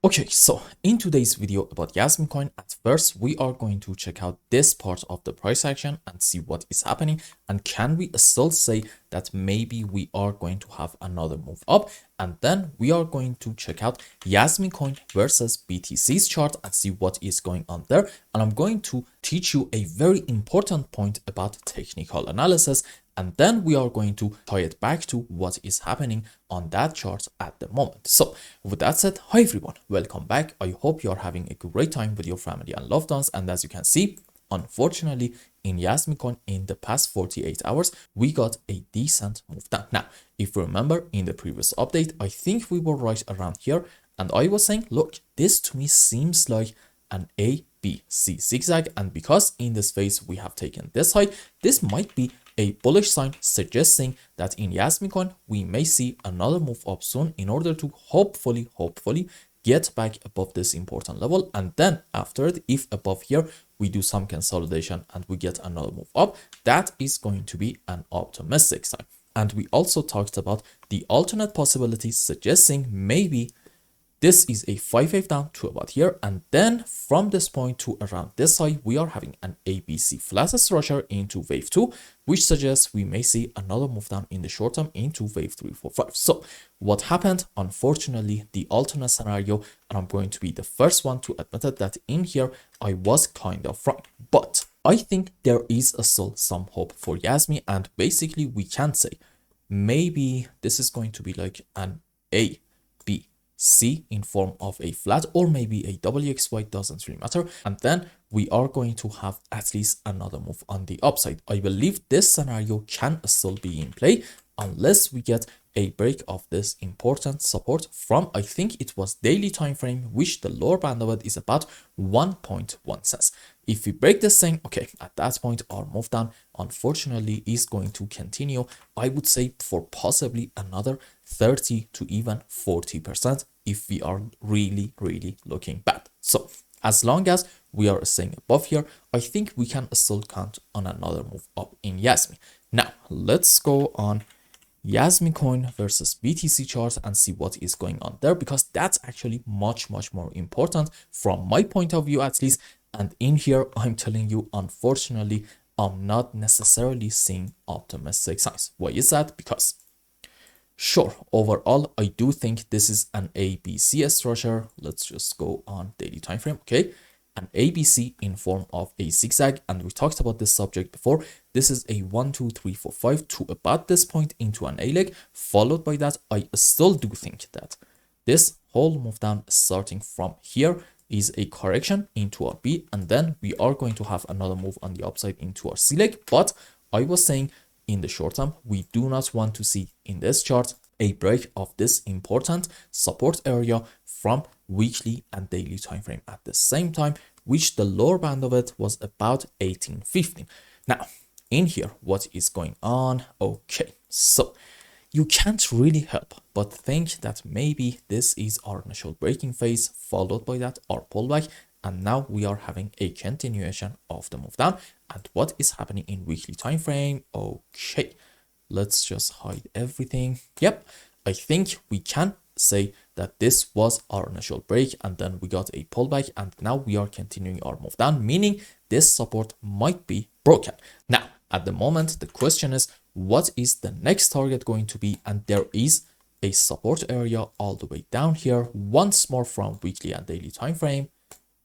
Okay, so in today's video about Yasmincoin, at first we are going to check out this part of the price action and see what is happening, and can we still say that maybe we are going to have another move up. And then we are going to check out Jasmycoin versus BTC's chart and see what is going on there. And I'm going to teach you a very important point about technical analysis, and then we are going to tie it back to what is happening on that chart at the moment. So with that said, hi everyone, welcome back. I hope you are having a great time with your family and loved ones. And as you can see, unfortunately, in Yasmincoin in the past 48 hours, we got a decent move down. Now, if you remember in the previous update, I think we were right around here. And I was saying, look, this to me seems like an A, B, C zigzag. And because in this phase we have taken this high, this might be a bullish sign suggesting that in Yasmincoin we may see another move up soon in order to hopefully get back above this important level. And then after it, if above here we do some consolidation and we get another move up, that is going to be an optimistic sign. And we also talked about the alternate possibilities suggesting maybe this is a 5-wave down to about here, and then from this point to around this side, we are having an ABC flat structure into wave 2, which suggests we may see another move down in the short term into wave 3, 4, 5. So what happened? Unfortunately, the alternate scenario, and I'm going to be the first one to admit it, that in here I was kind of wrong. But I think there is still some hope for Jasmy, and basically we can say maybe this is going to be like an A, B, C in form of a flat, or maybe a WXY, doesn't really matter. And then we are going to have at least another move on the upside. I believe this scenario can still be in play unless we get a break of this important support from, I think it was daily time frame, which the lower band of it is about 1.1 cents. If we break this thing, okay, at that point our move down unfortunately is going to continue, I would say, for possibly another 30 to even 40% if we are really looking bad. So as long as we are staying above here, I think we can still count on another move up in Jasmy. Now let's go on Jasmycoin versus BTC chart and see what is going on there, because that's actually much more important from my point of view at least. And in here I'm telling you, unfortunately, I'm not necessarily seeing optimistic signs. Why is that? Because sure, overall I do think this is an ABC structure. Let's just go on daily time frame. Okay, an ABC in form of a zigzag, and we talked about this subject before. This is a 1 2 3 4 5 to about this point into an A leg, followed by that. I still do think that this whole move down starting from here is a correction into our B, and then we are going to have another move on the upside into our C leg. But I was saying in the short term, we do not want to see in this chart a break of this important support area from weekly and daily time frame at the same time, which the lower band of it was about 18.15. Now in here, what is going on? Okay, so you can't really help but think that maybe this is our initial breaking phase, followed by that our pullback, and now we are having a continuation of the move down. And what is happening in weekly time frame? Okay, let's just hide everything. Yep, I think we can say that this was our initial break, and then we got a pullback, and now we are continuing our move down, meaning this support might be broken. Now at the moment the question is, what is the next target going to be? And there is a support area all the way down here once more from weekly and daily time frame.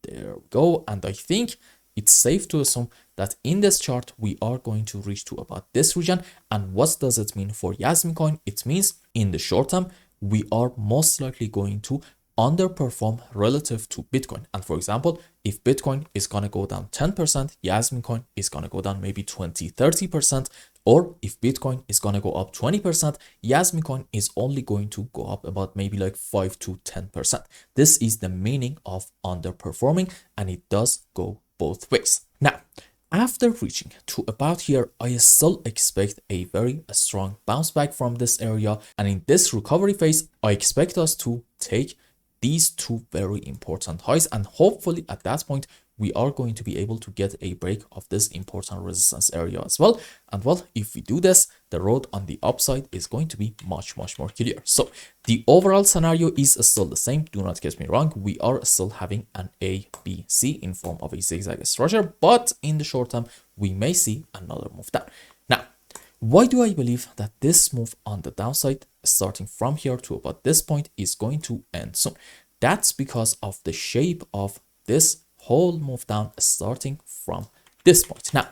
There we go. And I think it's safe to assume that in this chart we are going to reach to about this region. And what does it mean for Yasmincoin? It means in the short term we are most likely going to underperform relative to Bitcoin. And for example, if Bitcoin is going to go down 10%, Yasmincoin is going to go down maybe 20-30%. Or if Bitcoin is going to go up 20%, Yasmincoin is only going to go up about maybe like 5 to 10%. This is the meaning of underperforming, and it does go both ways. Now, after reaching to about here, I still expect a very strong bounce back from this area. And in this recovery phase, I expect us to take these two very important highs, and hopefully at that point we are going to be able to get a break of this important resistance area as well. And well, if we do this, the road on the upside is going to be much more clear. So the overall scenario is still the same. Do not get me wrong. We are still having an A, B, C in form of a zigzag structure, but in the short term, we may see another move down. Now, why do I believe that this move on the downside, starting from here to about this point, is going to end soon? That's because of the shape of this whole move down starting from this point. Now,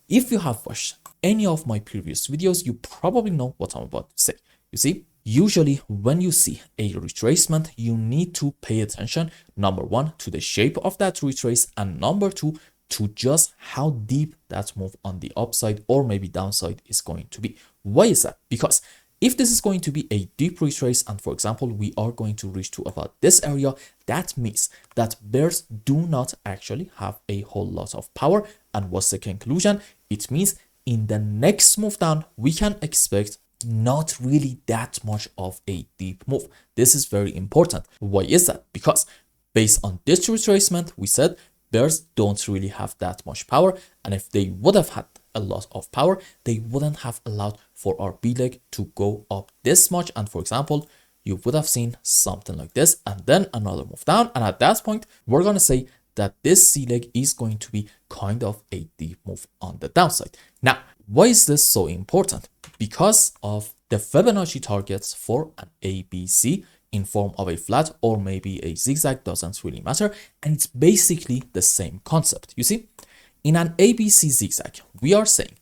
if you have watched any of my previous videos, you probably know what I'm about to say. You see, usually when you see a retracement, you need to pay attention, number one, to the shape of that retrace, and number two, to just how deep that move on the upside or maybe downside is going to be. Why is that? Because if this is going to be a deep retrace, and for example, we are going to reach to about this area, that means that bears do not actually have a whole lot of power. And what's the conclusion? It means in the next move down, we can expect not really that much of a deep move. This is very important. Why is that? Because based on this retracement, we said bears don't really have that much power, and if they would have had a lot of power, they wouldn't have allowed for our B leg to go up this much. And for example, you would have seen something like this and then another move down, and at that point we're going to say that this C leg is going to be kind of a deep move on the downside. Now, why is this so important? Because of the Fibonacci targets for an ABC in form of a flat or maybe a zigzag, doesn't really matter, and it's basically the same concept. You see, in an ABC zigzag, we are saying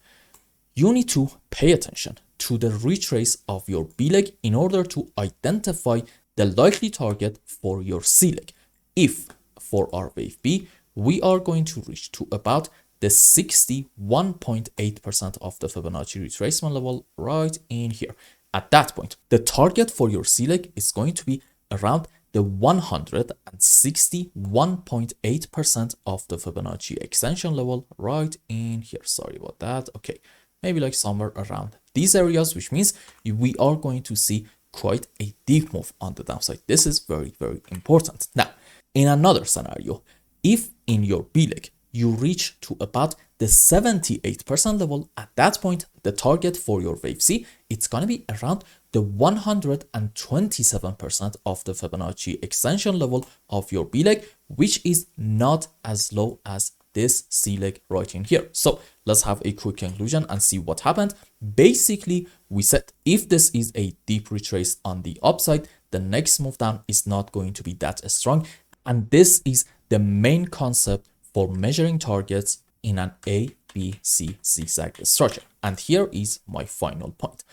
you need to pay attention to the retrace of your B leg in order to identify the likely target for your C leg. If for our wave B, we are going to reach to about the 61.8% of the Fibonacci retracement level right in here. At that point, the target for your C leg is going to be around the 161.8% of the Fibonacci extension level right in here. Sorry about that. Okay, maybe like somewhere around these areas, which means we are going to see quite a deep move on the downside. This is very important. Now, in another scenario, if in your B leg you reach to about the 78% level, at that point, the target for your wave C, it's going to be around the 127% of the Fibonacci extension level of your B leg, which is not as low as this C leg right in here. So let's have a quick conclusion and see what happened. Basically, we said if this is a deep retrace on the upside, the next move down is not going to be that strong. And this is the main concept for measuring targets in an A, B, C zigzag structure. And here is my final point.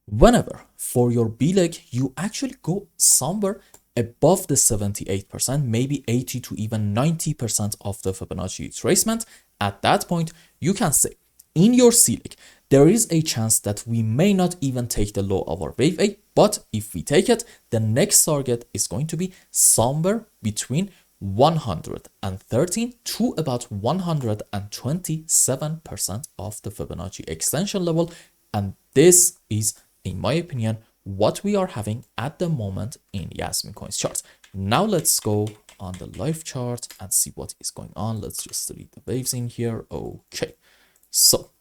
Whenever for your B leg, you actually go somewhere above the 78%, maybe 80 to even 90% of the Fibonacci retracement, at that point, you can say in your C leg, there is a chance that we may not even take the low of our wave A, but if we take it, the next target is going to be somewhere between 113 to about 127% of the Fibonacci extension level. And this is, in my opinion, what we are having at the moment in Yasmincoin's charts. Now let's go on the live chart and see what is going on. Let's just delete the waves in here. Okay, so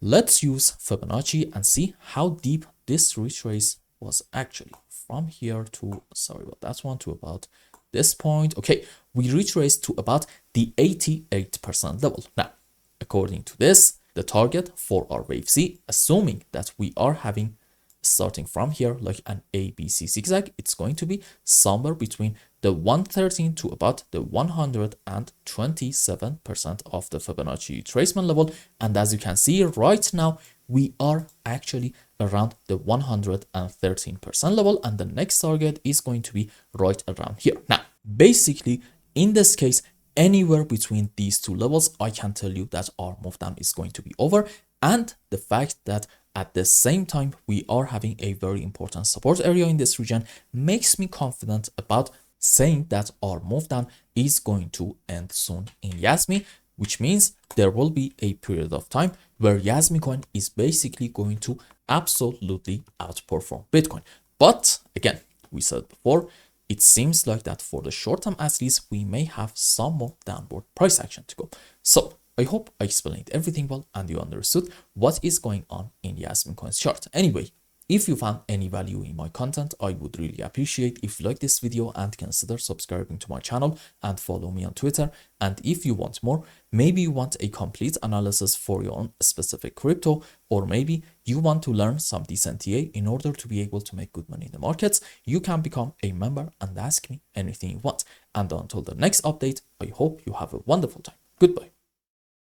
let's use Fibonacci and see how deep this retrace was actually from here to, sorry about that one, to about this point. Okay, we retraced to about the 88% level. Now, according to this, the target for our wave C, assuming that we are having starting from here like an ABC zigzag, it's going to be somewhere between the 113 to about the 127% of the Fibonacci retracement level. And as you can see right now, we are actually around the 113% level, and the next target is going to be right around here. Now, basically, in this case, anywhere between these two levels, I can tell you that our move down is going to be over. And the fact that at the same time, we are having a very important support area in this region makes me confident about saying that our move down is going to end soon in Jasmy, which means there will be a period of time where JasmyCoin is basically going to absolutely outperform Bitcoin. But again, we said before, it seems like that for the short term at least, we may have some more downward price action to go. So I hope I explained everything well and you understood what is going on in the Yasmincoin's chart. Anyway, if you found any value in my content, I would really appreciate if you like this video and consider subscribing to my channel and follow me on Twitter. And if you want more, maybe you want a complete analysis for your own specific crypto, or maybe you want to learn some decent TA in order to be able to make good money in the markets, you can become a member and ask me anything you want. And until the next update, I hope you have a wonderful time. Goodbye.